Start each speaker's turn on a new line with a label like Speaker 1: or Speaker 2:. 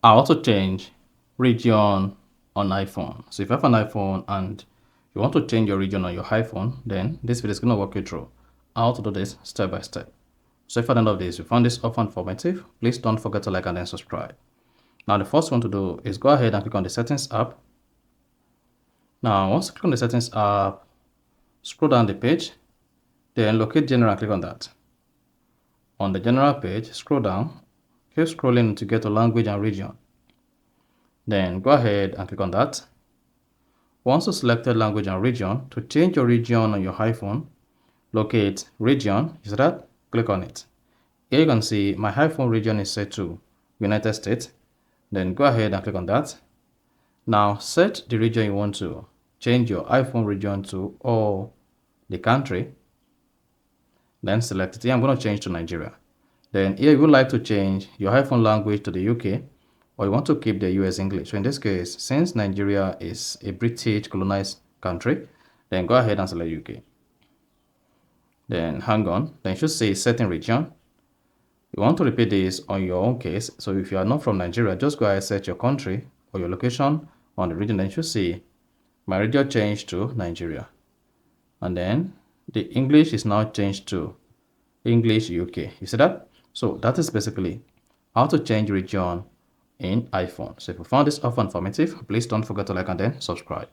Speaker 1: I also change region on iPhone. So if you have an iPhone and you want to change your region on your iPhone, then this video is going to walk you through how to do this step by step. So if at the end of this you found this often informative, please don't forget to like and then subscribe. Now the first one to do is go ahead and click on the settings app. Now once you click on the settings app, scroll down the page, then locate general and click on that. On the general page, scroll down, keep scrolling to get to language and region. Then go ahead and click on that. Once you selected language and region, to change your region on your iPhone, locate region, is that? Click on it. Here you can see my iPhone region is set to United States. Then go ahead and click on that. Now set the region you want to change your iPhone region to or the country. Then select it. Here I'm going to change to Nigeria. Then here you would like to change your iPhone language to the UK, or you want to keep the US English. So in this case, since Nigeria is a British colonized country, then go ahead and select UK. Then hang on, then you should say setting region. You want to repeat this on your own case. So if you are not from Nigeria, just go ahead and set your country or your location on the region. Then you should see my region changed to Nigeria. And then the English is now changed to English UK. You see that? So that is basically how to change region in iPhone. So if you found this often informative, please don't forget to like and then subscribe.